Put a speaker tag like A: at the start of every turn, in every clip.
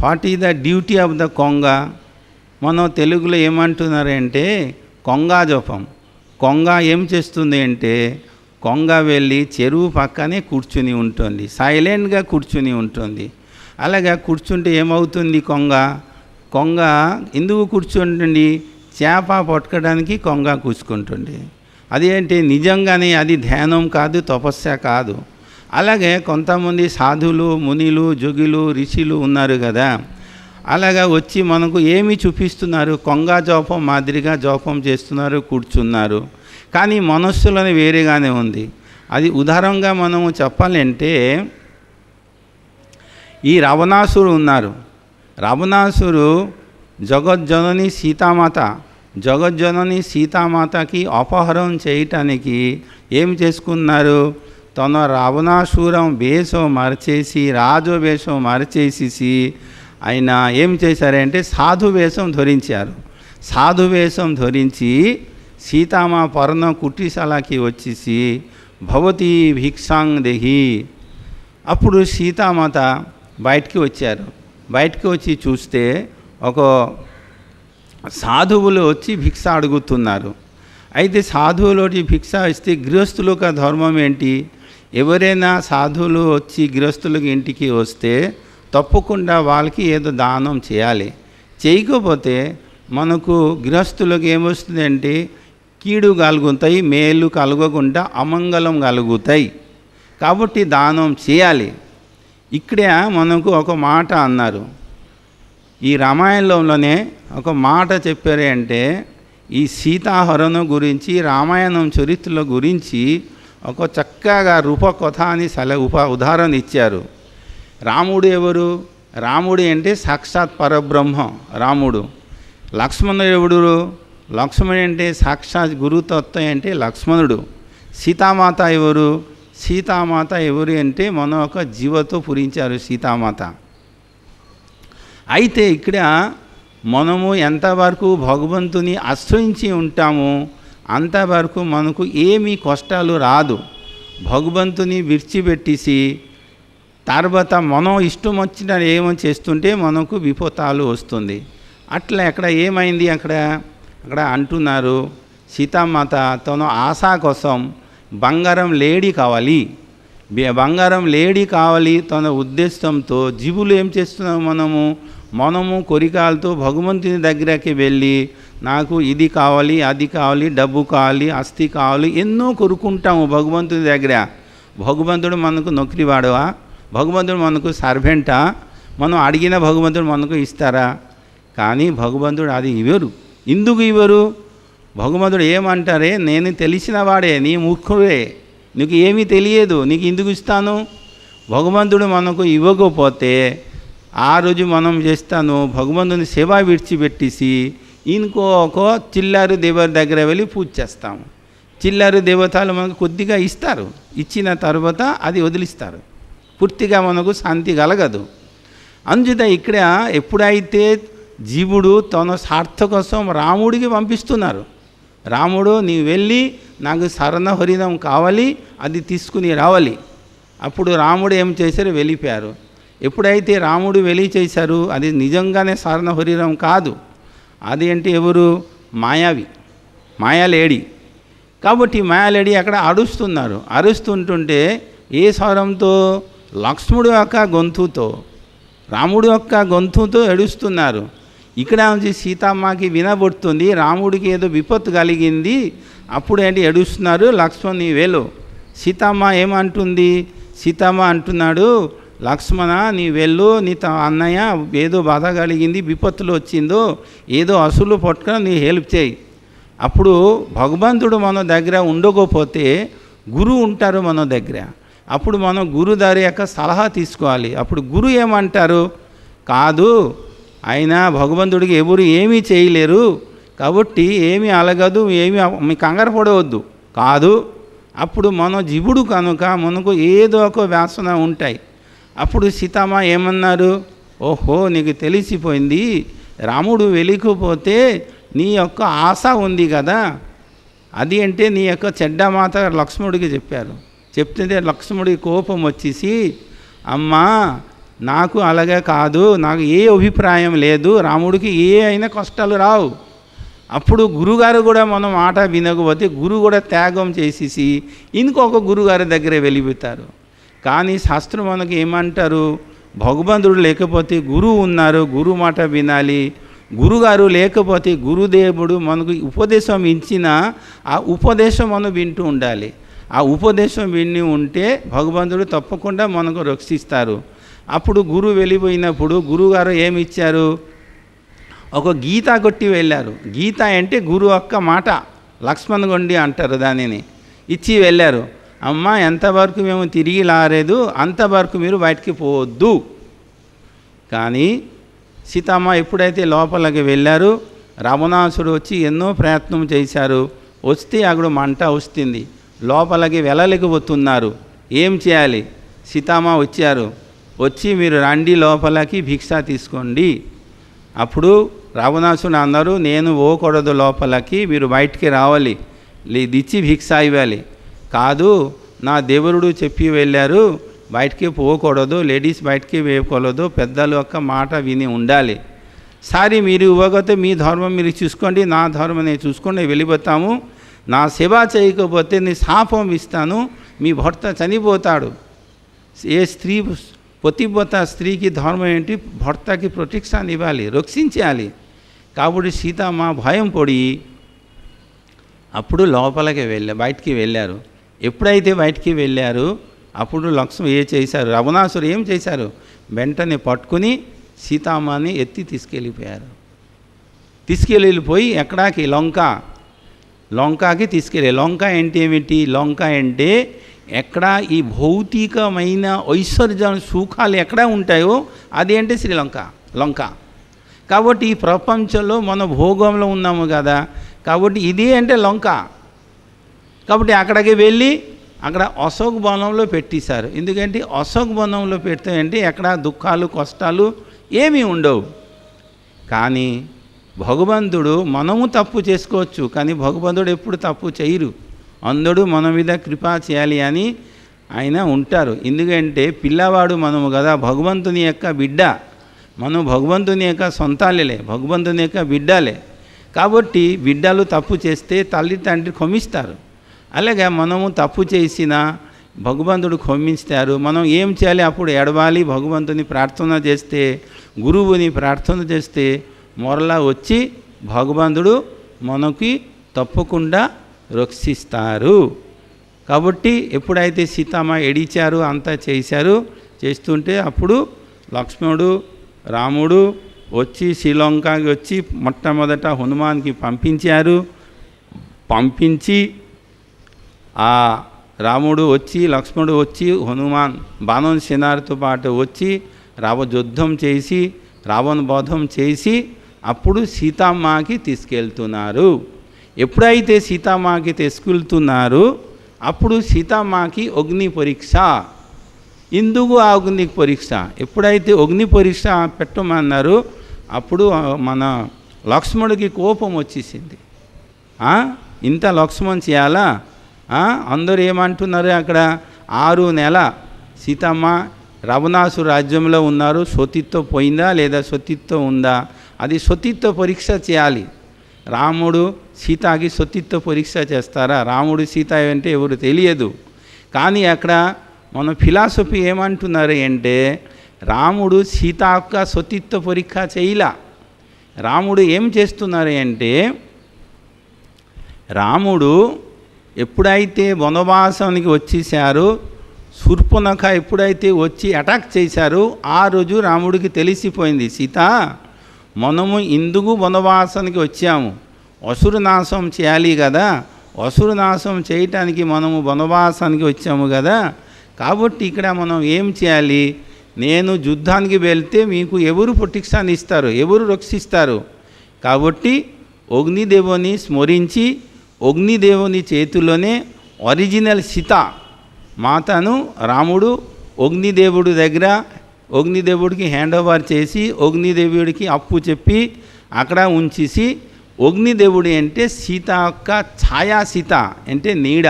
A: What is the duty of the కొంగ? మనం తెలుగులో ఏమంటున్నారంటే కొంగా జపం. కొంగ ఏం చేస్తుంది అంటే కొంగ వెళ్ళి చెరువు పక్కనే కూర్చుని ఉంటుంది, సైలెంట్గా కూర్చుని ఉంటుంది. అలాగా కూర్చుంటే ఏమవుతుంది? కొంగ ఎందుకు కూర్చుంటుంది? చేప పట్టుకోవడానికి కొంగ కూర్చుకుంటుంది. అదేంటి? నిజంగానే అది ధ్యానం కాదు, తపస్య కాదు. అలాగే కొంతమంది సాధువులు, మునిలు, జోగులు, ఋషులు ఉన్నారు కదా, అలాగా వచ్చి మనకు ఏమి చూపిస్తున్నారు? కొంగ జోపం మాదిరిగా జోపం చేస్తున్నారు, కూర్చున్నారు. కానీ మనస్సులోనే వేరేగానే ఉంది. అది ఉదాహరణగా మనము చెప్పాలంటే ఈ రావణాసురు ఉన్నారు. రావణాసురు జగజ్జనని సీతామాతకి అపహరణ చేయటానికి ఏం చేసుకున్నారు? తన రావణాసురం వేషం మార్చేసి, రాజు వేషం మార్చేసి ఆయన ఏం చేశారంటే సాధు వేషం ధరించారు. సాధు వేషం ధరించి సీతామా పర్ణ కుటీశాలకి వచ్చేసి భవతి భిక్షాంగ్ దేహి. అప్పుడు సీతామాత బయటికి వచ్చారు. బయటికి వచ్చి చూస్తే ఒక సాధువులు వచ్చి భిక్ష అడుగుతున్నారు. అయితే సాధువులోటి భిక్ష ఇస్తే గృహస్థుల యొక్క ధర్మం ఏంటి? ఎవరైనా సాధువులు వచ్చి గృహస్థులకి ఇంటికి వస్తే తప్పకుండా వాళ్ళకి ఏదో దానం చేయాలి. చేయకపోతే మనకు గృహస్థులకు ఏమొస్తుంది అంటే కీడు కలుగుతాయి, మేలు కలగకుండా అమంగళం కలుగుతాయి. కాబట్టి దానం చేయాలి. ఇక్కడే మనకు ఒక మాట అన్నారు. ఈ రామాయణంలోనే ఒక మాట చెప్పారు అంటే ఈ సీతాహరణ గురించి, రామాయణం చరిత్రల గురించి ఒక చక్కగా రూపకథ అని ఉదాహరణ ఇచ్చారు. రాముడు ఎవరు? రాముడు అంటే సాక్షాత్ పరబ్రహ్మ రాముడు. లక్ష్మణుడు ఎవడు? లక్ష్మణుడు అంటే సాక్షాత్ గురుతత్వం అంటే లక్ష్మణుడు. సీతామాత ఎవరు? సీతామాత ఎవరు అంటే మన ఒక జీవతో పూరించారు సీతామాత. అయితే ఇక్కడ మనము ఎంతవరకు భగవంతుని ఆశ్రయించి ఉంటామో అంతవరకు మనకు ఏమీ కష్టాలు రాదు. భగవంతుని విడిచిపెట్టేసి తర్వాత మనం ఇష్టం వచ్చిన ఏమో చేస్తుంటే మనకు విపత్తాలు వస్తుంది. అట్లా అక్కడ ఏమైంది? అక్కడ అంటున్నారు సీతామాత తన ఆశ కోసం బంగారం లేడీ కావాలి తన ఉద్దేశంతో జీవులు ఏం చేస్తున్నాము? మనము కోరికలతో భగవంతుని దగ్గరకి వెళ్ళి నాకు ఇది కావాలి, అది కావాలి, డబ్బు కావాలి, ఆస్తి కావాలి, ఎన్నో కోరుకుంటాము భగవంతుని దగ్గర. భగవంతుడు మనకు నొక్కివాడవా? భగవంతుడు మనకు సర్వెంటా? మనం అడిగిన భగవంతుడు మనకు ఇస్తారా? కానీ భగవంతుడు అది ఇవ్వరు. ఎందుకు ఇవ్వరు? భగవంతుడు ఏమంటారే, నేను తెలిసిన వాడే, నీ మూర్ఖుడే, నీకు ఏమీ తెలియదు, నీకు ఎందుకు ఇస్తాను? భగవంతుడు మనకు ఇవ్వకపోతే ఆ రోజు మనం చేస్తాను భగవంతుని సేవ విడిచిపెట్టేసి ఒక చిల్లరు దేవత దగ్గర వెళ్ళి పూజ చేస్తాము. చిల్లరు దేవతలు మనకు కొద్దిగా ఇస్తారు, ఇచ్చిన తర్వాత అది వదిలిస్తారు, పూర్తిగా మనకు శాంతి కలగదు. అందుచేత ఇక్కడ ఎప్పుడైతే జీవుడు తన స్వార్థ కోసం రాముడికి పంపిస్తున్నారు, రాముడు నీవు వెళ్ళి నాకు శరణ హరినం కావాలి, అది తీసుకుని రావాలి. అప్పుడు రాముడు ఏం చేశారు? వెళ్ళిపోయారు. ఎప్పుడైతే రాముడు వెళ్ళి చేశారు అది నిజంగానే శరణ హరినం కాదు, అది అంటే ఎవరు? మాయాలేడి. కాబట్టి మాయాలేడి అక్కడ అరుస్తుంటుంటే ఏ స్వరంతో? లక్ష్మణుడు యొక్క గొంతుతో, రాముడు యొక్క గొంతుతో ఏడుస్తున్నారు. ఇక్కడ నుంచి సీతమ్మకి వినబడుతుంది రాముడికి ఏదో విపత్తు కలిగింది, అప్పుడు ఏంటి ఏడుస్తున్నారు. లక్ష్మణ్ నీ వెళ్ళు. సీతమ్మ ఏమంటుంది? సీతమ్మ అంటున్నాడు లక్ష్మణ నీ వెళ్ళు, నీ అన్నయ్య ఏదో బాధ కలిగింది, విపత్తులు వచ్చిందో, ఏదో అసులు పట్టుకొని నీ హెల్ప్ చేయి. అప్పుడు భగవంతుడు మన దగ్గర ఉండకపోతే గురువు ఉంటారు మన దగ్గర, అప్పుడు మనం గురుదారి యొక్క సలహా తీసుకోవాలి. అప్పుడు గురువు ఏమంటారు? కాదు, ఆయన భగవంతుడికి ఎవరు ఏమీ చేయలేరు కాబట్టి ఏమీ అలగదు, ఏమీ మీ కంగారు పడవద్దు కాదు. అప్పుడు మన జీవుడు కనుక మనకు ఏదో ఒక వాసన ఉంటాయి. అప్పుడు సీతమ్మ ఏమన్నారు? ఓహో నీకు తెలిసిపోయింది, రాముడు వెళ్ళిపోతే నీ యొక్క ఆశ ఉంది కదా, అది అంటే నీ యొక్క చెడ్డ మాట లక్ష్మణుడికి చెప్పారు. చెప్తే లక్ష్మణుడికి కోపం వచ్చేసి అమ్మా నాకు అలాగే కాదు, నాకు ఏ అభిప్రాయం లేదు, రాముడికి ఏ అయినా కష్టాలు రావు. అప్పుడు గురుగారు కూడా మనం మాట వినకపోతే గురువు కూడా త్యాగం చేసేసి ఇంకొక గురుగారి దగ్గర వెళ్ళిపోతారు. కానీ శాస్త్రం మనకి ఏమంటారు, భగవంతుడు లేకపోతే గురువు ఉన్నారు, గురువు మాట వినాలి. గురుగారు లేకపోతే గురుదేవుడు మనకు ఉపదేశం ఇచ్చిన ఆ ఉపదేశం మనం వింటూ ఉండాలి. ఆ ఉపదేశం విని ఉంటే భగవంతుడు తప్పకుండా మనకు రక్షిస్తారు. అప్పుడు గురువు వెళ్ళిపోయినప్పుడు గురువుగారు ఏమి ఇచ్చారు, ఒక గీత కొట్టి వెళ్ళారు. గీత అంటే గురువు యొక్క మాట, లక్ష్మణ్ గొండి అంటారు దానిని, ఇచ్చి వెళ్ళారు. అమ్మ ఎంతవరకు మేము తిరిగి రాలేదు అంతవరకు మీరు బయటికి పోవద్దు. కానీ సీతమ్మ ఎప్పుడైతే లోపలికి వెళ్ళారు, రావణాసుడు వచ్చి ఎన్నో ప్రయత్నం చేశారు. వస్తే అక్కడ మంట వస్తుంది, లోపలికి వెళ్ళలేకపోతున్నారు. ఏం చేయాలి? సీతమ్మ వచ్చారు. వచ్చి మీరు రండి లోపలికి భిక్ష తీసుకోండి. అప్పుడు రావణాసుడు అన్నారు, నేను పోకూడదు లోపలికి, మీరు బయటికి రావాలి, ఇచ్చి భిక్ష ఇవ్వాలి. కాదు, నా దేవుడు చెప్పి వెళ్ళారు బయటికి పోకూడదు, లేడీస్ బయటికి వేయకూడదు, పెద్దల యొక్క మాట విని ఉండాలి. సరే మీరు ఇవ్వకపోతే మీ ధర్మం మీరు చూసుకోండి, నా ధర్మం నేను చూసుకొని వెళ్ళిపోతాము. నా సేవ చేయకపోతే నేను శాపం ఇస్తాను, మీ భర్త చనిపోతాడు. ఏ స్త్రీ పతివ్రత స్త్రీకి ధర్మం ఏంటి, భర్తకి ప్రొటెక్షన్ ఇవ్వాలి, రక్షించాలి. కాబట్టి సీతమ్మ భయం పడి అప్పుడు లోపలికి బయటికి వెళ్ళారు. ఎప్పుడైతే బయటికి వెళ్ళారు అప్పుడు లక్ష్మణ్ ఏ చేశారు, రావణాసుడు ఏం చేశారు, వెంటనే పట్టుకుని సీతమ్మని ఎత్తి తీసుకెళ్ళిపోయి ఎక్కడికి, లంకాకి తీసుకెళ్ళి. లంక అంటే ఏమిటి, లంక అంటే ఎక్కడ ఈ భౌతికమైన ఐశ్వర్య సుఖాలు ఎక్కడ ఉంటాయో అది అంటే లంక. కాబట్టి ఈ ప్రపంచంలో మన భోగంలో ఉన్నాము కదా, కాబట్టి ఇది అంటే లంక. కాబట్టి అక్కడికి వెళ్ళి అక్కడ అశోక్ వనంలో పెట్టేశారు. ఎందుకంటే అశోక్ వనంలో పెడితే అంటే ఎక్కడ దుఃఖాలు కష్టాలు ఏమీ ఉండవు. కానీ భగవంతుడు మనము తప్పు చేసుకోవచ్చు, కానీ భగవంతుడు ఎప్పుడు తప్పు చేయరు. అందరూ మన మీద కృపా చేయాలి అని ఆయన ఉంటారు. ఎందుకంటే పిల్లవాడు మనము కదా, భగవంతుని యొక్క బిడ్డ, మనం భగవంతుని యొక్క సొంతాలే, భగవంతుని యొక్క బిడ్డలే. కాబట్టి బిడ్డలు తప్పు చేస్తే తల్లి తండ్రి క్షమిస్తారు. అలాగే మనము తప్పు చేసినా భగవంతుడు క్షమిస్తారు. మనం ఏం చేయాలి, అప్పుడు ఎడవాలి, భగవంతుని ప్రార్థన చేస్తే, గురువుని ప్రార్థన చేస్తే మొరలా వచ్చి భగవంతుడు మనకి తప్పకుండా రక్షిస్తారు. కాబట్టి ఎప్పుడైతే సీతమ్మ ఎడిచారు అంతా చేస్తుంటే అప్పుడు లక్ష్మణుడు రాముడు వచ్చి శ్రీలంకకి వచ్చి మొట్టమొదట హనుమాన్కి పంపించి ఆ రాముడు వచ్చి లక్ష్మణుడు వచ్చి హనుమాన్ బాణం సేనాతో పాటు వచ్చి యుద్ధం చేసి రావణ బోధం చేసి అప్పుడు సీతమ్మకి తీసుకెళ్తున్నారు. ఎప్పుడైతే సీతమ్మకి తీసుకెళ్తున్నారు అప్పుడు సీతమ్మకి అగ్ని పరీక్ష. ఇందుకు ఆ అగ్ని పరీక్ష, ఎప్పుడైతే అగ్ని పరీక్ష పెట్టమన్నారు అప్పుడు మన లక్ష్మణుడికి కోపం వచ్చేసింది. ఇంత లక్ష్మణ్ చేయాలా, అందరూ ఏమంటున్నారు, అక్కడ 6 నెలల సీతమ్మ రావణాసు రాజ్యంలో ఉన్నారు, సతీత్వం పోయిందా లేదా సతీత్వం ఉందా, అది సతీత్వ పరీక్ష చేయాలి. రాముడు సీతకి సతీత్వ పరీక్ష చేస్తారా, రాముడు సీత అంటే ఎవరు తెలియదు. కానీ అక్కడ మన ఫిలాసఫీ ఏమంటున్నారు అంటే రాముడు సీత యొక్క సతీత్వ పరీక్ష చేయలా. రాముడు ఏం చేస్తున్నారు అంటే రాముడు ఎప్పుడైతే వనవాసానికి వచ్చేసారో శూర్పణఖ ఎప్పుడైతే వచ్చి అటాక్ చేశారో ఆ రోజు రాముడికి తెలిసిపోయింది, సీత మనము ఇందుకు వనవాసానికి వచ్చాము, అసురనాశం చేయాలి కదా, అసురనాశం చేయటానికి మనము వనవాసానికి వచ్చాము కదా, కాబట్టి ఇక్కడ మనం ఏం చేయాలి, నేను యుద్ధానికి వెళ్తే మీకు ఎవరు ప్రొటెక్షన్ ఇస్తారు, ఎవరు రక్షిస్తారు. కాబట్టి అగ్నిదేవుని స్మరించి అగ్నిదేవుని చేతిలోనే ఒరిజినల్ సీత మాతను రాముడు అగ్నిదేవుడి దగ్గర అగ్నిదేవుడికి హ్యాండ్ ఓవర్ చేసి అగ్నిదేవుడికి అప్పు చెప్పి అక్కడ ఉంచేసి, అగ్నిదేవుడు అంటే సీత యొక్క ఛాయా సీత అంటే నీడ,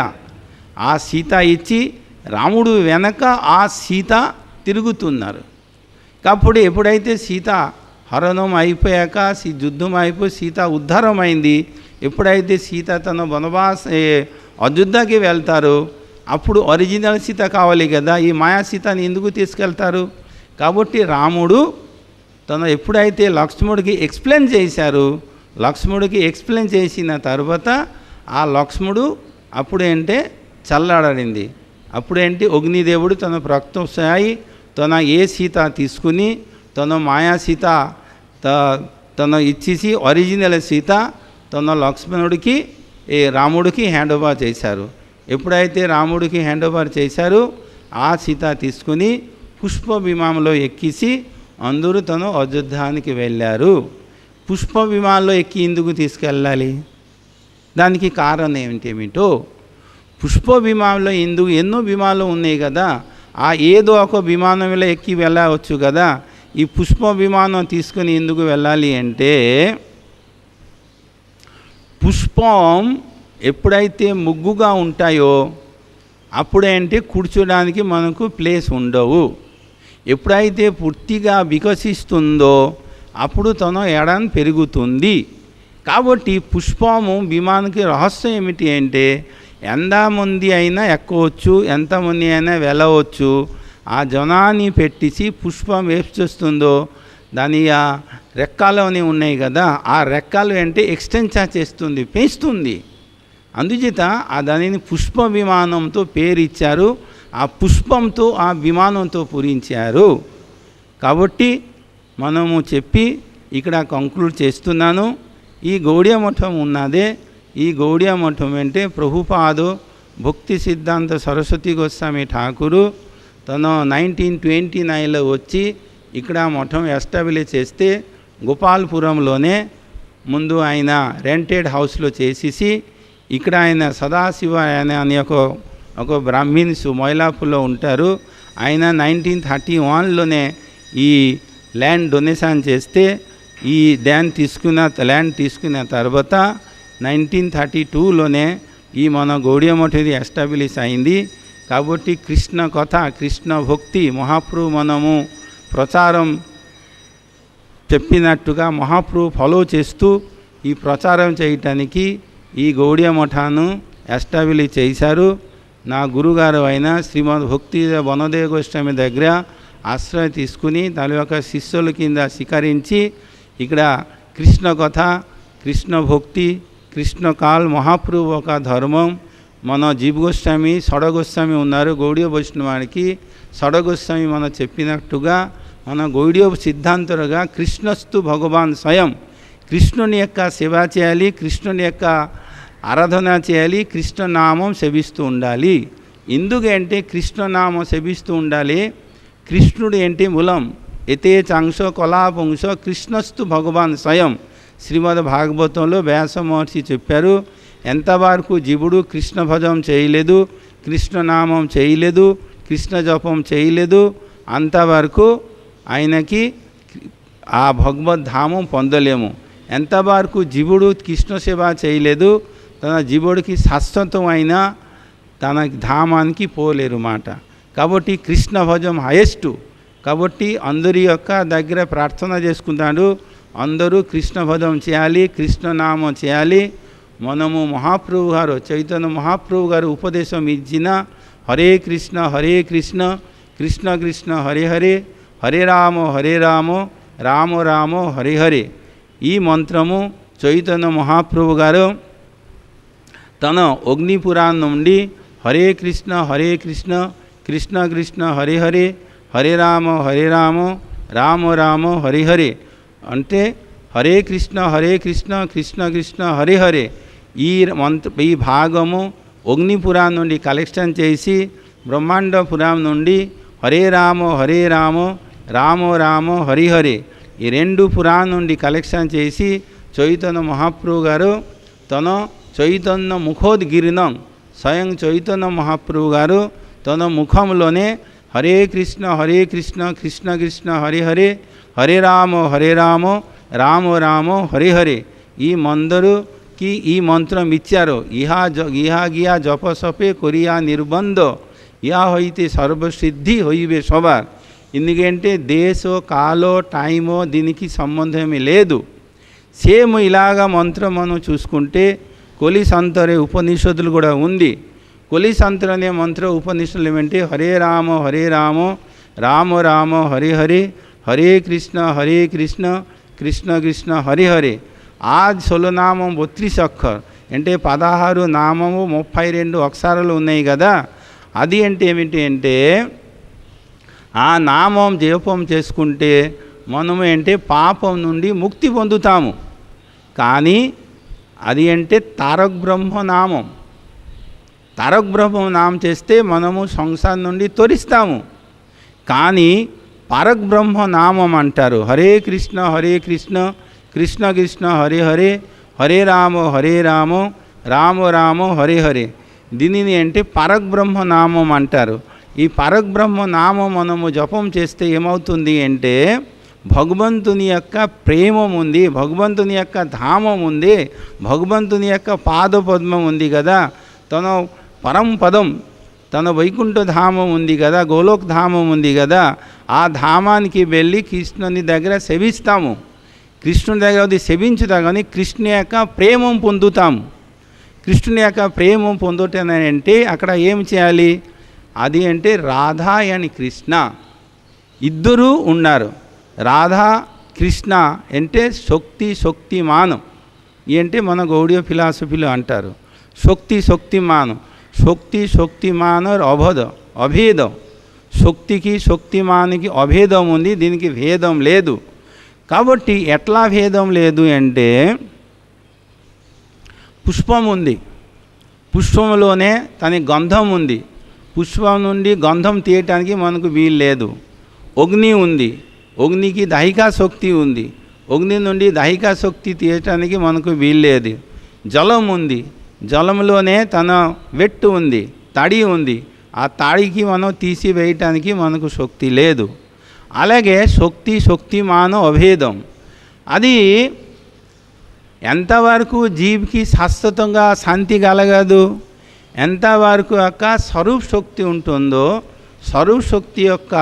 A: ఆ సీత ఇచ్చి రాముడు వెనక ఆ సీత తిరుగుతున్నారు. అప్పుడు ఎప్పుడైతే సీత హరణం అయిపోయాక యుద్ధం అయిపోయి సీత ఉద్ధారం అయింది, ఎప్పుడైతే సీత తన అయోధ్యకి వెళ్తారు, అప్పుడు ఒరిజినల్ సీత కావాలి కదా, ఈ మాయా సీతని ఎందుకు తీసుకెళ్తారు? కాబట్టి రాముడు ఎప్పుడైతే లక్ష్మణుడికి ఎక్స్ప్లెయిన్ చేశారు, లక్ష్మణుడికి ఎక్స్ప్లెయిన్ చేసిన తర్వాత ఆ లక్ష్మణుడు అప్పుడేంటే చల్లాడింది. అప్పుడేంటి అగ్నిదేవుడు తన ప్రత్యక్షమై తన సీత తీసుకుని తన మాయా సీత తన ఇచ్చేసి ఒరిజినల్ సీత తన లక్ష్మణుడికి రాముడికి హ్యాండ్ ఓవర్ చేశారు. ఎప్పుడైతే రాముడికి హ్యాండ్ ఓవర్ చేశారో ఆ సీత తీసుకుని పుష్ప విమానంలో ఎక్కిసి అందరూ తను అయోధ్యానికి వెళ్ళారు. పుష్ప విమానంలో ఎక్కి ఎందుకు తీసుకెళ్ళాలి? దానికి కారణం ఏమిటో, పుష్ప విమానంలో ఎన్నో విమానాలు ఉన్నాయి కదా, ఆ ఏదో ఒక విమానంలో ఎక్కి వెళ్ళవచ్చు కదా, ఈ పుష్ప విమానం తీసుకొని ఎందుకు వెళ్ళాలి అంటే, పుష్పం ఎప్పుడైతే ముగ్గుగా ఉంటాయో అప్పుడేంటే కూర్చోడానికి మనకు ప్లేస్ ఉండవు. ఎప్పుడైతే పూర్తిగా వికసిస్తుందో అప్పుడు తన ఎడం పెరుగుతుంది. కాబట్టి పుష్పము విమానానికి రహస్యం ఏమిటి అంటే, ఎంతమంది అయినా ఎక్కవచ్చు, ఎంతమంది అయినా వెళ్ళవచ్చు. ఆ జనాన్ని పెట్టేసి పుష్పం వేస్తుందో దాని ఆ రెక్కలు అని ఉన్నాయి కదా, ఆ రెక్కలు అంటే ఎక్స్టెన్షన్ చేస్తుంది, పెంచుతుంది. అందుచేత దానిని పుష్ప విమానంతో పేరు ఇచ్చారు. ఆ పుష్పంతో ఆ విమానంతో పూరించారు. కాబట్టి మనము చెప్పి ఇక్కడ కంక్లూడ్ చేస్తున్నాను. ఈ గౌడియ మఠం ఉన్నదే, ఈ గౌడియ మఠం అంటే ప్రభుపాదు భక్తి సిద్ధాంత సరస్వతి గోస్వామి ఠాకూరు తన 1929లో వచ్చి ఇక్కడ మఠం ఎస్టాబ్లిష్ చేస్తే గోపాల్పురంలోనే ముందు ఆయన రెంటెడ్ హౌస్లో చేసేసి ఇక్కడ ఆయన సదాశివ అనే ఒక బ్రాహ్మిన్స్ మైలాపూర్లో ఉంటారు. ఆయన 1931లోనే ఈ ల్యాండ్ డొనేషన్ చేస్తే ఈ ల్యాండ్ తీసుకున్న తర్వాత 1932లోనే ఈ మన గౌడియ మఠది ఎస్టాబ్లిష్ అయింది. కాబట్టి కృష్ణ కథ, కృష్ణ భక్తి మహాప్రభు మనము ప్రచారం చెప్పినట్టుగా మహాప్రభు ఫాలో చేస్తూ ఈ ప్రచారం చేయటానికి ఈ గౌడియ మఠాను ఎస్టాబ్లిష్ చేశారు. నా గురుగారు అయిన శ్రీమద్ భక్తి వనదేవ గోస్వామి దగ్గర ఆశ్రయం తీసుకుని తన యొక్క శిష్యుల కింద స్వీకరించి ఇక్కడ కృష్ణ కథ, కృష్ణ భక్తి, కృష్ణకాల్ మహాప్రభు ఒక ధర్మం. మన జీవగోస్వామి షడగోస్వామి ఉన్నారు గౌడియ వైష్ణవానికి. షడగోస్వామి మనం చెప్పినట్టుగా మన గౌడియ సిద్ధాంతులుగా కృష్ణస్తు భగవాన్ స్వయం, కృష్ణుని యొక్క సేవ చేయాలి, కృష్ణుని యొక్క ఆరాధన చేయాలి, కృష్ణనామం సేవిస్తూ ఉండాలి. ఎందుకంటే కృష్ణనామం సేవిస్తూ ఉండాలి. కృష్ణుడు ఏంటి మూలం, ఎతే చాంశో కళాపుంశో కృష్ణస్తు భగవాన్ స్వయం. శ్రీమద్ భాగవతంలో వ్యాస మహర్షి చెప్పారు, ఎంతవరకు జీవుడు కృష్ణ భజం చేయలేదు, కృష్ణనామం చేయలేదు, కృష్ణ జపం చేయలేదు, అంతవరకు ఆయనకి ఆ భగవద్ధామం పొందలేము. ఎంతవరకు జీవుడు కృష్ణ సేవ చేయలేదు, తన జీవుడికి శాశ్వతమైన తన ధామానికి పోలేరు మాట. కాబట్టి కృష్ణ భజం హైయెస్ట్. కాబట్టి అందరి యొక్క దగ్గర ప్రార్థన చేసుకుంటాడు, అందరూ కృష్ణ భజం చేయాలి, కృష్ణనామం చేయాలి. మనము మహాప్రభు గారు చైతన్య మహాప్రభు గారు ఉపదేశం ఇచ్చిన హరే కృష్ణ కృష్ణ కృష్ణ హరే హరే, హరే రామ రామ రామ హరే హరే. ఈ మంత్రము చైతన్య మహాప్రభు గారు తన అగ్నిపురాణం నుండి హరే కృష్ణ కృష్ణ కృష్ణ హరే హరే, హరే రామ రామ రామ హరే హరే అంటే హరే కృష్ణ కృష్ణ కృష్ణ హరే హరే. ఈ భాగము అగ్నిపురాణం నుండి కలెక్షన్ చేసి బ్రహ్మాండ పురాణం నుండి హరే రామ రామ రామ హరి హరే ఈ రెండు పురాణం నుండి కలెక్షన్ చేసి చైతన్య మహాప్రభు గారు తన చైతన్య ముఖోద్గిరినం స్వయం చైతన్య మహాప్రభు గారు తన ముఖంలోనే హరే కృష్ణ కృష్ణ కృష్ణ హరే హరే, హరే రామ రామ రామ హరే హరే ఈ మందరుకి ఈ మంత్రం ఇచ్చారు. ఇహా గియా జపసపే కొరియా నిర్బంధ, ইহা হইতে সর্বসিদ্ধি হইবে সবার। ఎందుకంటే దేశో కాలో టైమో దీనికి సంబంధమే లేదు. సేమ్ ఇలాగా మంత్రం మనం చూసుకుంటే కొలిసంతరే ఉపనిషత్తులు కూడా ఉంది. కొలిసంతర అనే మంత్ర ఉపనిషత్తులు ఏమంటే హరే రామ రామ రామ హరే హరే, హరే కృష్ణ కృష్ణ కృష్ణ హరే హరే. ఆ సొలనామం 32 అక్షర్ అంటే 16 నామము 32 అక్షరాలు ఉన్నాయి కదా. అది అంటే ఏమిటి అంటే ఆ నామం జపం చేసుకుంటే మనము అంటే పాపం నుండి ముక్తి పొందుతాము. కానీ అది అంటే తారక బ్రహ్మనామం. తారక బ్రహ్మనామం చేస్తే మనము సంసారం నుండి తొరిస్తాము. కానీ పరక్ బ్రహ్మనామం అంటారు. హరే కృష్ణ కృష్ణ కృష్ణ హరే హరే, హరే రామ రామ రామ హరే హరే. దీనిని అంటే పరక్ బ్రహ్మనామం అంటారు. ఈ పరక్ బ్రహ్మనామం మనము జపం చేస్తే ఏమవుతుంది అంటే భగవంతుని యొక్క ప్రేమం ఉంది, భగవంతుని యొక్క ధామం ఉంది, భగవంతుని యొక్క పాదపద్మం ఉంది కదా, తన పరంపదం తన వైకుంఠ ధామం ఉంది కదా, గోలోక్ ధామం ఉంది కదా. ఆ ధామానికి వెళ్ళి కృష్ణుని దగ్గర సేవిస్తాము. కృష్ణుని దగ్గర అది సేవించుతా కానీ కృష్ణు యొక్క ప్రేమం పొందుతాము. కృష్ణుని యొక్క ప్రేమం పొందుతానంటే అక్కడ ఏం చేయాలి? అది అంటే రాధా అని కృష్ణ ఇద్దరు ఉన్నారు. రాధా కృష్ణ అంటే శక్తిమానం. అంటే మన గౌడీయ ఫిలాసఫీలో అంటారు శక్తిమానం. శక్తిమాన అభేదం. శక్తికి శక్తిమానికి అభేదం ఉంది, దీనికి భేదం లేదు. కాబట్టి ఎట్లా భేదం లేదు అంటే పుష్పం ఉంది, పుష్పంలోనే తన గంధం ఉంది, పుష్పం నుండి గంధం తీయటానికి మనకు వీలు లేదు. అగ్ని ఉంది, అగ్నికి దైహిక శక్తి ఉంది, అగ్ని నుండి దైహిక శక్తి తీయటానికి మనకు వీలు లేదు. జలం ఉంది, జలంలోనే తన వెట్టు ఉంది, తడి ఉంది, ఆ తడికి మనం తీసివేయటానికి మనకు శక్తి లేదు. అలాగే శక్తిమాన అభేదం. అది ఎంతవరకు జీవికి శాశ్వతంగా శాంతి కలగదు, ఎంతవరకు యొక్క స్వరూప శక్తి ఉంటుందో స్వరూప శక్తి యొక్క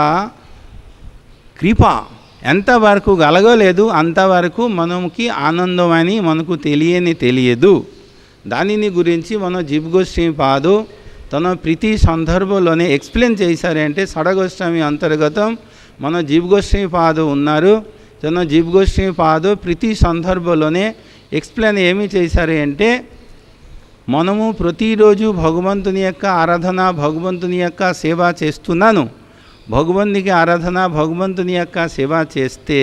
A: కృప ఎంతవరకు కలగలేదు అంతవరకు మనకి ఆనందం అని మనకు తెలియదు. దానిని గురించి మన జీవ్ గోస్వామి పాదు తన ప్రతి సందర్భంలోనే ఎక్స్ప్లెయిన్ చేశారంటే షడగోస్వామి అంతర్గతం మన జీవ్ గోస్వామి పాదు ఉన్నారు. తన జీవ్ గోస్వామి పాదు ప్రతి సందర్భంలోనే ఎక్స్ప్లెయిన్ ఏమి చేశారు అంటే మనము ప్రతిరోజు భగవంతుని యొక్క ఆరాధన, భగవంతుని యొక్క సేవ చేస్తున్నాను. భగవంతునికి ఆరాధన, భగవంతుని యొక్క సేవ చేస్తే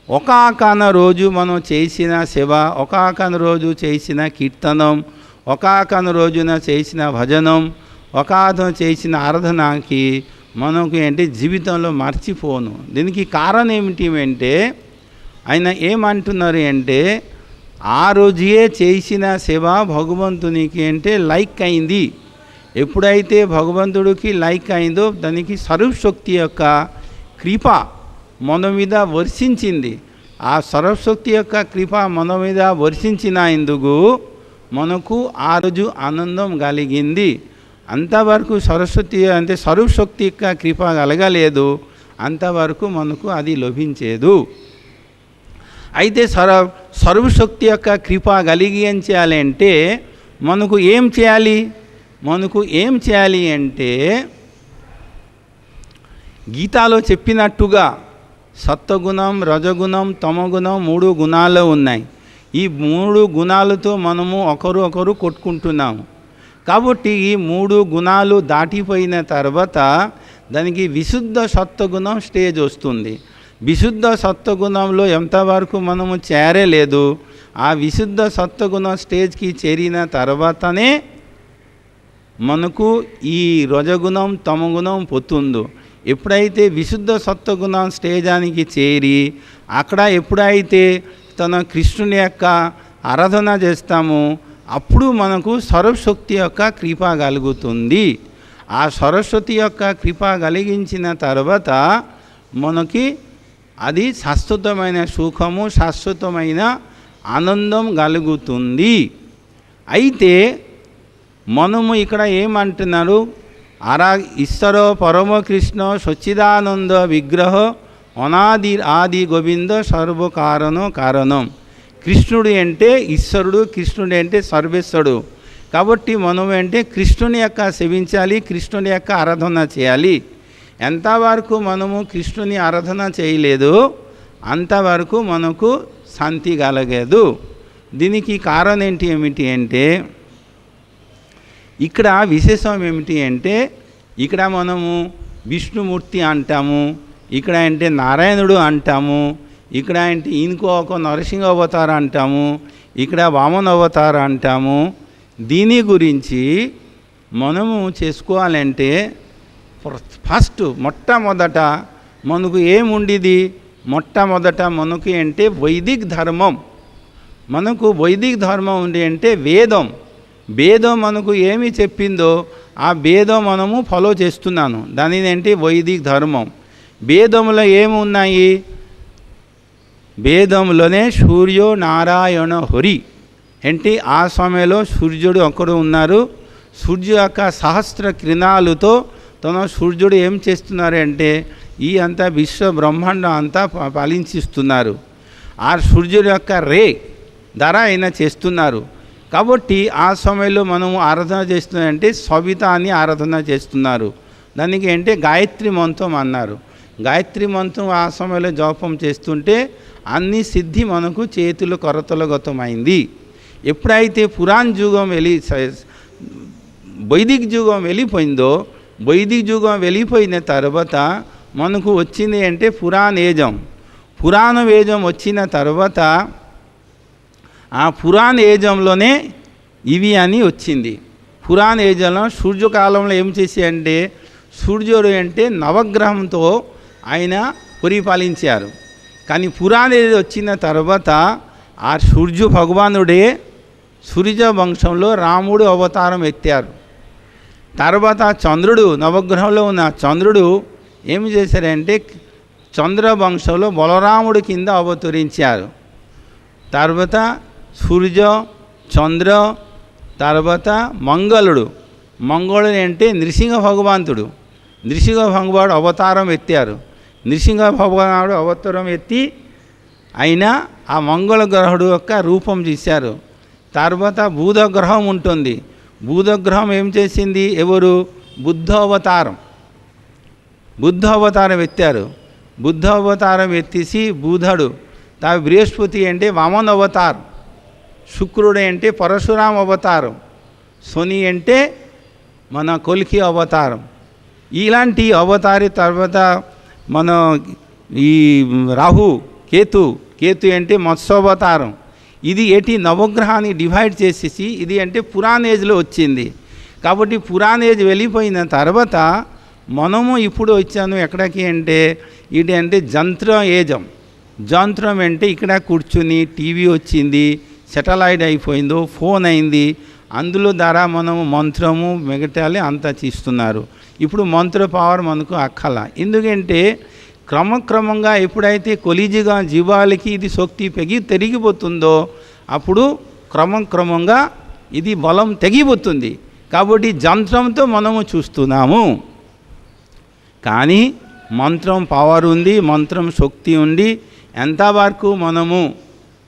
A: ఒకాకన రోజు మనం చేసిన సేవ, ఒకాకన రోజు చేసిన కీర్తనం, ఒకాకన రోజున చేసిన భజనం, ఒకాకన చేసిన ఆరాధనకి మనకు ఏంటి జీవితంలో మర్చిపోను. దీనికి కారణం ఏమిటి అంటే ఆయన ఏమంటున్నారు అంటే ఆ రోజే చేసిన సేవ భగవంతునికి అంటే లైక్ అయింది. ఎప్పుడైతే భగవంతుడికి లైక్ అయిందో దానికి సర్వశక్తి యొక్క కృప మన మీద వర్షించింది. ఆ సర్వశక్తి యొక్క కృప మన మీద వర్షించినందుకు మనకు ఆ రోజు ఆనందం కలిగింది. అంతవరకు సరస్వతి అంటే సర్వశక్తి యొక్క కృప కలగలేదు, అంతవరకు మనకు అది లభించేదు. అయితే సర్వశక్తి యొక్క కృప కలిగించాలంటే మనకు ఏం చేయాలి అంటే గీతాలో చెప్పినట్టుగా సత్వగుణం, రజగుణం, తమగుణం 3 గుణాలు ఉన్నాయి. ఈ 3 గుణాలతో మనము ఒకరు కొట్టుకుంటున్నాము. కాబట్టి ఈ 3 గుణాలు దాటిపోయిన తర్వాత దానికి విశుద్ధ సత్వగుణం స్టేజ్ వస్తుంది. విశుద్ధ సత్వగుణంలో ఎంతవరకు మనము చేరలేదు, ఆ విశుద్ధ సత్వగుణం స్టేజ్కి చేరిన తర్వాతనే మనకు ఈ రజగుణం, తమగుణం పోతుందో. ఎప్పుడైతే విశుద్ధ సత్వగుణం స్టేజానికి చేరి అక్కడ ఎప్పుడైతే తన కృష్ణుని యొక్క ఆరాధన చేస్తామో అప్పుడు మనకు సర్వశక్తి యొక్క కృప కలుగుతుంది. ఆ సరస్వతి యొక్క కృప కలిగించిన తర్వాత మనకి అది శాశ్వతమైన సుఖము, శాశ్వతమైన ఆనందం కలుగుతుంది. అయితే మనము ఇక్కడ ఏమంటున్నారు, ঈশ্বর পরম কৃষ্ণ সচ্চিদানন্দ విగ్రహ అనాది ఆది గోవింద సర్వకారణ కారణం. కృష్ణుడు అంటే ఈశ్వరుడు, కృష్ణుడు అంటే సర్వేశ్వరుడు. కాబట్టి మనం అంటే కృష్ణుని యొక్క సేవించాలి, కృష్ణుని యొక్క ఆరాధన చేయాలి. ఎంతవరకు మనము కృష్ణుని ఆరాధన చేయలేదు అంతవరకు మనకు శాంతి కలగదు. దీనికి కారణం ఏమిటి అంటే ఇక్కడ విశేషం ఏమిటి అంటే ఇక్కడ మనము విష్ణుమూర్తి అంటాము, ఇక్కడ అంటే నారాయణుడు అంటాము, ఇక్కడ అంటే ఇంకొక నరసింహ అవతారం అంటాము, ఇక్కడ వామన అవతారం అంటాము. దీని గురించి మనము చేసుకోవాలంటే ఫస్ట్ మొట్టమొదట మనకు ఏముండిది, మొట్టమొదట మనకి అంటే వైదిక ధర్మం. మనకు వైదిక ధర్మం ఉంది అంటే వేదం. వేదం మనకు ఏమి చెప్పిందో ఆ వేదం మనము ఫాలో చేస్తున్నాను, దానిని అంటే వైదిక ధర్మం. వేదంలో ఏమున్నాయి, వేదంలోనే సూర్యో నారాయణ హరి అంటే ఆ సమయంలో సూర్యుడు ఒక్కడు ఉన్నారు. సూర్యు యొక్క సహస్ర కిరణాలతో తన సూర్యుడు ఏం చేస్తున్నారు అంటే ఈ అంతా విశ్వ బ్రహ్మాండం అంతా పాలించిస్తున్నారు. ఆ సూర్యుడు యొక్క రే ద్వారా ఆయన చేస్తున్నారు. కాబట్టి ఆ సమయంలో మనము ఆరాధన చేస్తున్నారంటే సవిత అని ఆరాధన చేస్తున్నారు. దానికి అంటే గాయత్రి మంత్రం అన్నారు. గాయత్రి మంత్రం ఆ సమయంలో జపం చేస్తుంటే అన్ని సిద్ధి మనకు చేతులు కొరతలు గతమైంది. ఎప్పుడైతే పురాణ యుగం వైదిక యుగం వెళ్ళిపోయిందో, వైదిక యుగం వెళ్ళిపోయిన తర్వాత మనకు వచ్చింది అంటే పురాణ ఏజం వచ్చిన తర్వాత ఆ పురాణ ఏజంలోనే ఇవి అని వచ్చింది. పురాణ ఏజంలో సూర్యకాలంలో ఏం చేసి అంటే సూర్యుడు అంటే నవగ్రహంతో ఆయన పరిపాలించారు. కానీ పురాణ ఏజ్ వచ్చిన తర్వాత ఆ సూర్య భగవానుడే సూర్య వంశంలో రాముడు అవతారం ఎత్తారు. తర్వాత చంద్రుడు నవగ్రహంలో ఉన్న చంద్రుడు ఏమి చేశారంటే చంద్రవంశంలో బలరాముడి కింద అవతరించారు. తర్వాత సూర్య చంద్ర తర్వాత మంగళుడు అంటే నృసింహ భగవంతుడు అవతారం ఎత్తారు. నృసింహ భగవానుడు అవతారం ఎత్తి ఆయన ఆ మంగళ గ్రహుడు యొక్క రూపం చేశారు. తర్వాత బుధ గ్రహం ఉంటుంది. బుధ గ్రహం ఏం చేసింది, ఎవరు బుద్ధ అవతారం ఎత్తారు. బుద్ధ అవతారం ఎత్తేసి బుధుడు, బృహస్పతి అంటే వామన అవతారం, శుక్రుడు అంటే పరశురామ అవతారం, శని అంటే మన కొల్కి అవతారం. ఇలాంటి అవతారి తర్వాత మన ఈ రాహు కేతు అంటే మత్స్యావతారం. ఇది నవగ్రహాన్ని డివైడ్ చేసేసి ఇది అంటే పురాణ ఏజ్లో వచ్చింది. కాబట్టి పురాణ ఏజ్ వెళ్ళిపోయిన తర్వాత మనము ఇప్పుడు వచ్చాను ఎక్కడికి అంటే ఇది అంటే జంత్రం అంటే ఇక్కడ కూర్చుని టీవీ వచ్చింది, సెటిలైట్ అయిపోయిందో, ఫోన్ అయింది, అందులో ద్వారా మనము మంత్రము మిగటాలి అంతా చేస్తున్నారు. ఇప్పుడు మంత్ర పవర్ మనకు అక్కల. ఎందుకంటే క్రమక్రమంగా ఎప్పుడైతే కొలిజిగా జీవాలకి ఇది శక్తి తెగిపోతుందో అప్పుడు క్రమంగా ఇది బలం తెగిపోతుంది. కాబట్టి జంత్రంతో మనము చూస్తున్నాము. కానీ మంత్రం పవర్ ఉంది, మంత్రం శక్తి ఉంది. ఎంతవరకు మనము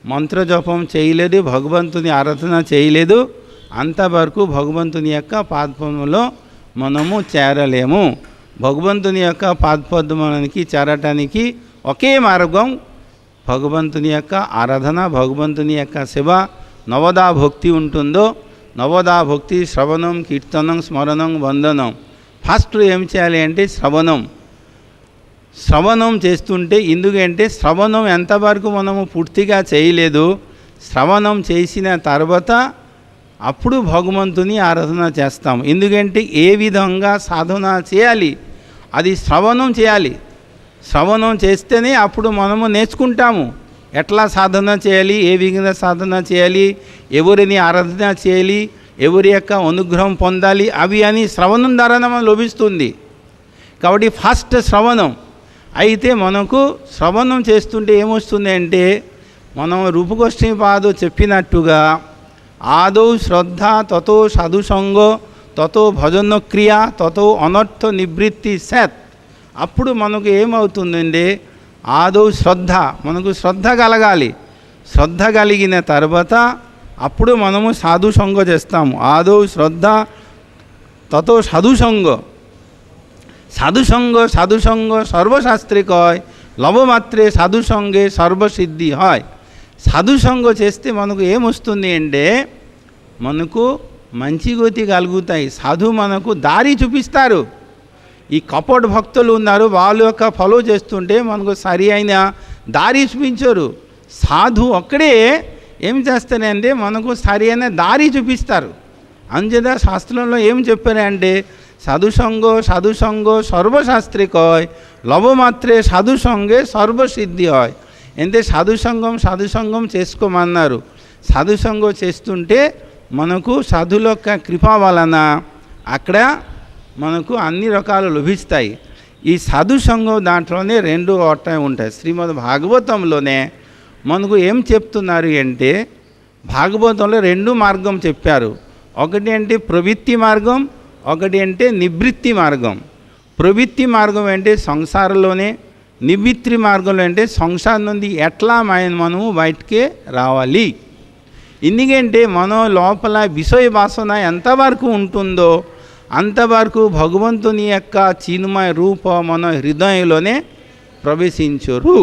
A: మంత్రజపం చేయలేదు, భగవంతుని ఆరాధన చేయలేదు, అంతవరకు భగవంతుని యొక్క పాదపద్మంలో మనము చేరలేము. భగవంతుని యొక్క పాదపద్మానికి చేరటానికి ఒకే మార్గం భగవంతుని యొక్క ఆరాధన, భగవంతుని యొక్క సేవ. నవదా భక్తి ఉంటుందో నవదా భక్తి శ్రవణం, కీర్తనం, స్మరణం, వందనం. ఫస్ట్ ఏం చేయాలి అంటే శ్రవణం చేస్తుంటే, ఎందుకంటే శ్రవణం ఎంతవరకు మనము పూర్తిగా చేయలేదు, శ్రవణం చేసిన తర్వాత అప్పుడు భగవంతుని ఆరాధన చేస్తాం. ఎందుకంటే ఏ విధంగా సాధన చేయాలి అది శ్రవణం చేయాలి. శ్రవణం చేస్తేనే అప్పుడు మనము నేర్చుకుంటాము ఎట్లా సాధన చేయాలి, ఏ విధంగా సాధన చేయాలి, ఎవరిని ఆరాధన చేయాలి, ఎవరి యొక్క అనుగ్రహం పొందాలి, అవి అని శ్రవణం ద్వారా మనం లభిస్తుంది. కాబట్టి ఫస్ట్ శ్రవణం. అయితే మనకు శ్రవణం చేస్తుంటే ఏమొస్తుంది అంటే మనం రూపగోష్ఠి పాదు చెప్పినట్టుగా ఆదౌ శ్రద్ధ తతో సాధుసంగో తతో భజన క్రియ తతో అనర్థ నివృత్తి సత్. అప్పుడు మనకు ఏమవుతుందండి, ఆదౌ శ్రద్ధ, మనకు శ్రద్ధ కలగాలి. శ్రద్ధ కలిగిన తర్వాత అప్పుడు మనము సాధుసంగ చేస్తాము. ఆదౌ శ్రద్ధ তত সাধুসঙ্গ, সাধুসঙ্গ সাধুসঙ্গ সর্বশাস্ত্রে কয় లవమాత్రే సాధుసంగే సర్వసిద్ధి హాయ్. సాధుసంగ చేస్తే మనకు ఏమొస్తుంది అంటే మనకు మంచి గతి కలుగుతాయి. సాధు మనకు దారి చూపిస్తారు. ఈ కపట భక్తులు ఉన్నారు, వాళ్ళ యొక్క ఫాలో చేస్తుంటే మనకు సరి అయిన దారి చూపించరు. సాధు ఒక్కడే ఏం చేస్తారంటే మనకు సరి అయిన దారి చూపిస్తారు. అంచేత శాస్త్రంలో ఏం చెప్పారంటే సాధుసంగ సాధుసంగ సర్వశాస్త్రే కয় లవమాత్రే సాధుసంగే సర్వసిద్ధి హాయ్. అంటే సాధుసంగం చేసుకోమన్నారు. సాధుసంగం చేస్తుంటే మనకు సాధుల యొక్క కృప వలన అక్కడ మనకు అన్ని రకాలు లభిస్తాయి. ఈ సాధుసంగం దాంట్లోనే రెండు ఉంటాయి. శ్రీమద్ భాగవతంలోనే మనకు ఏం చెప్తున్నారు అంటే భాగవతంలో రెండు మార్గం చెప్పారు. ఒకటి అంటే ప్రవృత్తి మార్గం, ఒకటి అంటే నివృత్తి మార్గం. ప్రవృత్తి మార్గం అంటే సంసారంలోనే, నివృత్తి మార్గంలో అంటే సంసారం నుండి ఎట్లా మనము బయటికి రావాలి. ఎందుకంటే మన లోపల విషయ వాసన ఎంతవరకు ఉంటుందో అంతవరకు భగవంతుని యొక్క చిన్మయ రూప మన హృదయంలోనే ప్రవేశించరు.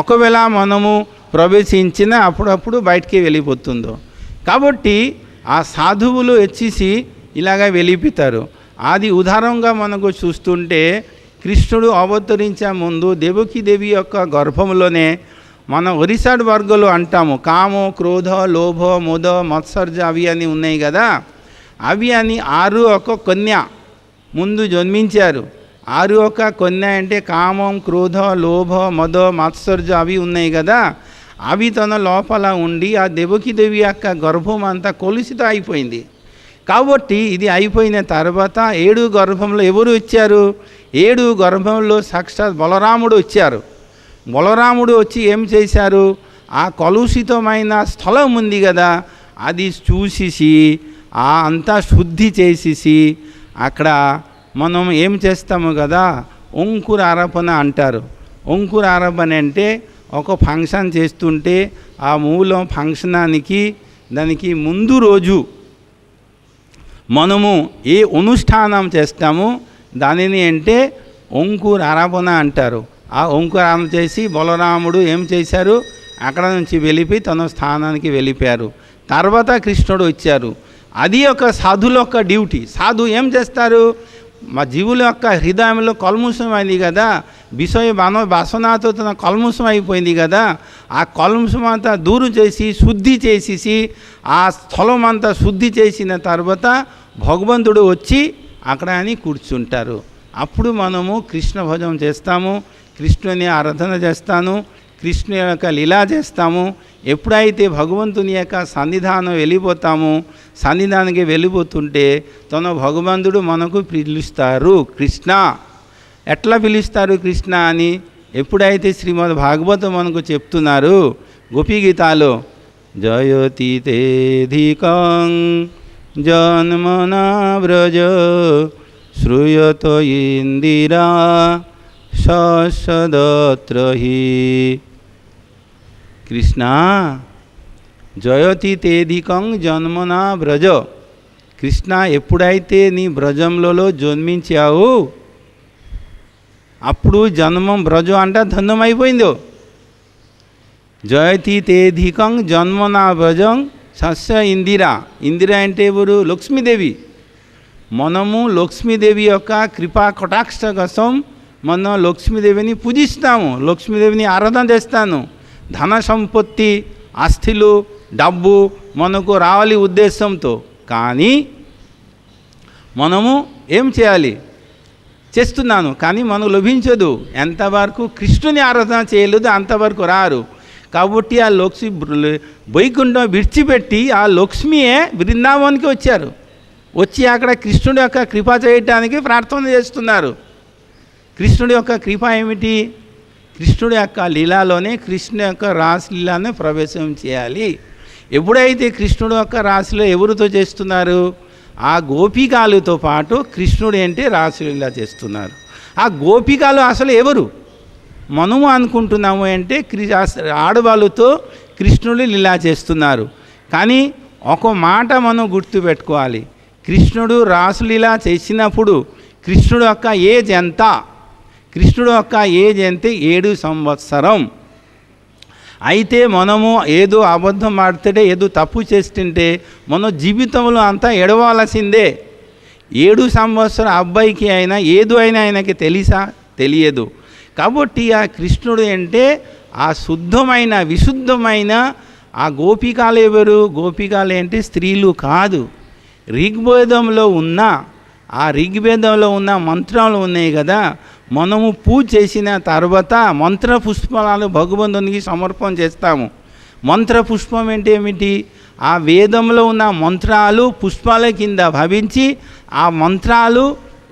A: ఒకవేళ మనము ప్రవేశించిన అప్పుడప్పుడు బయటికి వెళ్ళిపోతుందో. కాబట్టి ఆ సాధువులు వచ్చేసి ఇలాగ వెళ్ళిపోతారు. అది ఉదాహరణగా మనకు చూస్తుంటే కృష్ణుడు అవతరించే ముందు దేవకీదేవి యొక్క గర్భంలోనే మన ఒరిసాడ్ వర్గాలు అంటాము, కామో క్రోధ లోభ మోద మత్సర్జ అవి అని ఉన్నాయి కదా. అవి అని 6 కన్య ముందు జన్మించారు. 6 కన్య అంటే కామం క్రోధ లోభ మద మత్సర్జ అవి ఉన్నాయి కదా. అవి తన లోపల ఉండి ఆ దేవకీదేవి యొక్క గర్భం అంతా కొలుసితో అయిపోయింది. కాబట్టి ఇది అయిపోయిన తర్వాత 7 గర్భంలో ఎవరు వచ్చారు? 7 గర్భంలో సాక్షాత్ బలరాముడు వచ్చారు. బలరాముడు వచ్చి ఏం చేశారు? ఆ కలుషితమైన స్థలం ఉంది కదా, అది చూసేసి ఆ అంతా శుద్ధి చేసేసి అక్కడ మనం ఏం చేస్తాము కదా, అంకుర ఆరోపణ అంటారు. అంకుర ఆరోపణ అంటే ఒక ఫంక్షన్ చేస్తుంటే ఆ మూలం ఫంక్షనానికి దానికి ముందు రోజు మనము ఏ అనుష్ఠానం చేస్తామో దానిని అంటే అంకుర ఆరోపణ అంటారు. ఆ అంకుర ఆరోపణ చేసి బలరాముడు ఏం చేశారు, అక్కడ నుంచి వెళ్ళిపోయి తన స్థానానికి వెళ్ళిపోయారు. తర్వాత కృష్ణుడు వచ్చారు. అది ఒక సాధుల యొక్క డ్యూటీ. సాధు ఏం చేస్తారు, మా జీవుల యొక్క హృదయంలో కల్ముషం అయింది కదా, విషయ వాసనతో తన కల్ముషం అయిపోయింది కదా, ఆ కల్ముషం అంతా దూరం చేసి శుద్ధి చేసేసి ఆ స్థలం అంతా శుద్ధి చేసిన తర్వాత భగవంతుడు వచ్చి అక్కడ అని కూర్చుంటారు. అప్పుడు మనము కృష్ణ భజన చేస్తాము, కృష్ణుని ఆరాధన చేస్తాను, కృష్ణ యొక్క లీలా చేస్తాము. ఎప్పుడైతే భగవంతుని యొక్క సన్నిధానం వెళ్ళిపోతాము, సన్నిధానానికి వెళ్ళిపోతుంటే తన భగవంతుడు మనకు పిలుస్తారు కృష్ణ. ఎట్లా పిలుస్తారు కృష్ణ అని ఎప్పుడైతే శ్రీమద్ భాగవతం మనకు చెప్తున్నారు గోపీ గీతాలో, జయతి తేధికం జన్మనా వ్రజ శ్రూయత ఇందిరా సదత్రహి. కృష్ణ జయతి తేధికం జన్మనా వ్రజ. కృష్ణ ఎప్పుడైతే నీ వ్రజంలో జన్మించావు అప్పుడు జన్మం వ్రజం అంటే ధన్యం అయిపోయిందో. జయతి తేధికం జన్మనా వ్రజం సస్య ఇందిరా. ఇందిరా అంటే ఎవరు? లక్ష్మీదేవి. మనము లక్ష్మీదేవి యొక్క కృపా కటాక్ష కోసం మనం లక్ష్మీదేవిని పూజిస్తాము, లక్ష్మీదేవిని ఆరాధన చేస్తాను. ధన సంపత్తి ఆస్తులు డబ్బు మనకు రావాలి ఉద్దేశంతో. కానీ మనము ఏం చేయాలి, చేస్తున్నాను కానీ మనకు లభించదు. ఎంతవరకు కృష్ణుని ఆరాధన చేయలేదు అంతవరకు రారు. కాబట్టి ఆ లక్ష్మి వైకుంఠం విడిచిపెట్టి ఆ లక్ష్మియే బృందావనానికి వచ్చారు. వచ్చి అక్కడ కృష్ణుడి యొక్క కృప చేయటానికి ప్రార్థన చేస్తున్నారు. కృష్ణుడి యొక్క కృప ఏమిటి? కృష్ణుడి యొక్క లీలాలోనే కృష్ణు యొక్క రాసలీలానే ప్రవేశం చేయాలి. ఎప్పుడైతే కృష్ణుడు యొక్క రాశిలో ఎవరితో చేస్తున్నారు? ఆ గోపికాలతో పాటు కృష్ణుడు ఏంటి రాసలీల చేస్తున్నారు. ఆ గోపికలు అసలు ఎవరు? మనము అనుకుంటున్నాము అంటే ఆడవాళ్ళతో కృష్ణుడు లీలా చేస్తున్నారు. కానీ ఒక మాట మనం గుర్తుపెట్టుకోవాలి, కృష్ణుడు రాసలీల చేసినప్పుడు కృష్ణుడు యొక్క ఏజ్ ఎంత? కృష్ణుడు యొక్క ఏజ్ ఎంత? 7 సంవత్సరం. అయితే మనము ఏదో అబద్ధం ఆడితే ఏదో తప్పు చేస్తుంటే మన జీవితంలో అంతా ఎడవాల్సిందే. 7 సంవత్సరం అబ్బాయికి అయినా ఏదో అయినా ఆయనకి తెలుసా? తెలియదు. కాబట్టి ఆ కృష్ణుడు అంటే ఆ శుద్ధమైన విశుద్ధమైన ఆ గోపికలు ఎవరు? గోపికలు అంటే స్త్రీలు కాదు. ఋగ్వేదంలో ఉన్న ఆ ఋగ్వేదంలో ఉన్న మంత్రాలు ఉన్నాయి కదా, మనము పూజ చేసిన తర్వాత మంత్ర పుష్పాలు భగవంతునికి సమర్పణ చేస్తాము. మంత్ర పుష్పం అంటే ఏమిటి? ఆ వేదంలో ఉన్న మంత్రాలు పుష్పాల కింద భావించి ఆ మంత్రాలు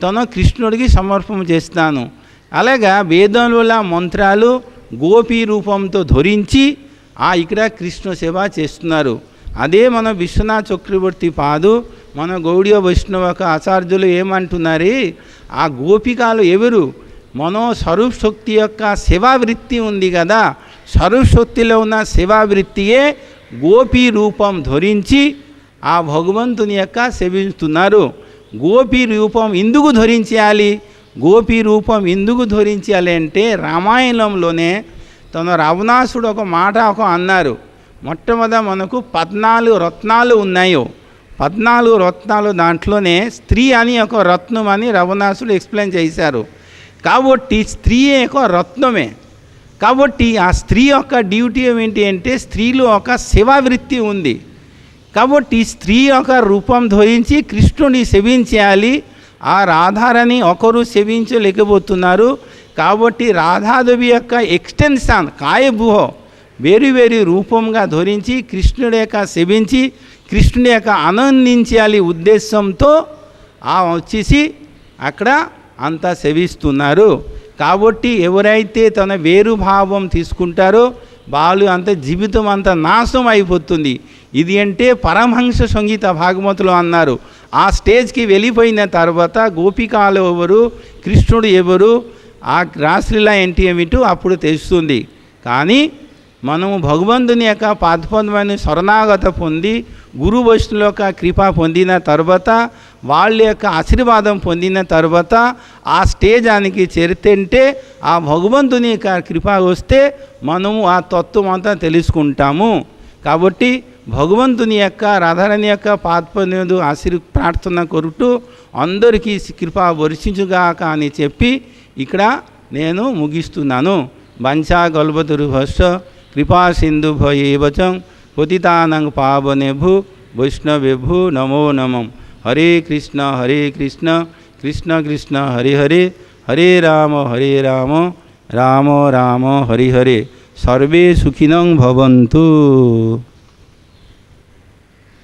A: తన కృష్ణుడికి సమర్పణ చేస్తాను. అలాగా వేదంలో మంత్రాలు గోపీ రూపంతో ధరించి ఇక్కడ కృష్ణ సేవ చేస్తున్నారు. అదే మన విశ్వనాథ చక్రవర్తి పాదు మన గౌడీయ వైష్ణవ ఆచార్యులు ఏమంటున్నారు, ఆ గోపికలు ఎవరు? మన సర్వశక్తి యొక్క సేవావృత్తి ఉంది కదా, సర్వశక్తిలో ఉన్న సేవావృత్తియే గోపీ రూపం ధరించి ఆ భగవంతుని యొక్క సేవిస్తున్నారు. గోపీ రూపం ఎందుకు ధరించాలి? గోపీ రూపం ఎందుకు ధరించాలి అంటే రామాయణంలోనే తన రావణాసుడు ఒక మాట అన్నారు. మొట్టమొదట మనకు 14 రత్నాలు ఉన్నాయో, 14 రత్నాలు దాంట్లోనే స్త్రీ అని ఒక రత్నం అని రావణాసుడు ఎక్స్ప్లెయిన్ చేశారు. కాబట్టి స్త్రీ ఒక రత్నమే. కాబట్టి ఆ స్త్రీ యొక్క డ్యూటీ ఏంటి అంటే స్త్రీలో ఒక సేవావృత్తి ఉంది. కాబట్టి స్త్రీ యొక్క రూపం ధరించి కృష్ణుని సేవించాలి. ఆ రాధారాణి ఒకరు సేవించలేకపోతున్నారు. కాబట్టి రాధాదేవి యొక్క ఎక్స్టెన్షన్ కాయభూహ వేరు రూపంగా ధరించి కృష్ణుడి యొక్క సేవించి కృష్ణుడి యొక్క ఆనందించాలి ఉద్దేశంతో వచ్చేసి అక్కడ అంతా సేవిస్తున్నారు. కాబట్టి ఎవరైతే తన వేరు భావం తీసుకుంటారో వాళ్ళు అంత జీవితం అంతా నాశనం అయిపోతుంది. ఇది అంటే పరమహంస సంగీత భాగవతులు అన్నారు. ఆ స్టేజ్కి వెళ్ళిపోయిన తర్వాత గోపికలు ఎవరు, కృష్ణుడు ఎవరు, ఆ రాసలీల ఏంటి ఏమిటో అప్పుడు తెలుస్తుంది. కానీ మనము భగవంతుని యొక్క పాదపద్మాన్ని శరణాగత పొంది గురు వైష్ణవుల యొక్క కృప పొందిన తర్వాత వాళ్ళ యొక్క ఆశీర్వాదం పొందిన తర్వాత ఆ స్టేజానికి చేరుతుంటే ఆ భగవంతుని యొక్క కృప వస్తే మనము ఆ తత్వం అంతా తెలుసుకుంటాము. కాబట్టి భగవంతుని యొక్క రాధారాణి యొక్క పాదపద్మ ప్రార్థన కొరుటూ అందరికీ కృప వర్షించుగాక అని చెప్పి ఇక్కడ నేను ముగిస్తున్నాను. వంచా గల్భతుర్భశ్చ కృపా సింధు భయేవచం పతితానాం పావనేభు వైష్ణవేభు నమో నమః. హరే కృష్ణ కృష్ణ కృష్ణ హరే హరే, హరే రామ రామ రామ హరి హరే. సర్వే సుఖినః భవంతు.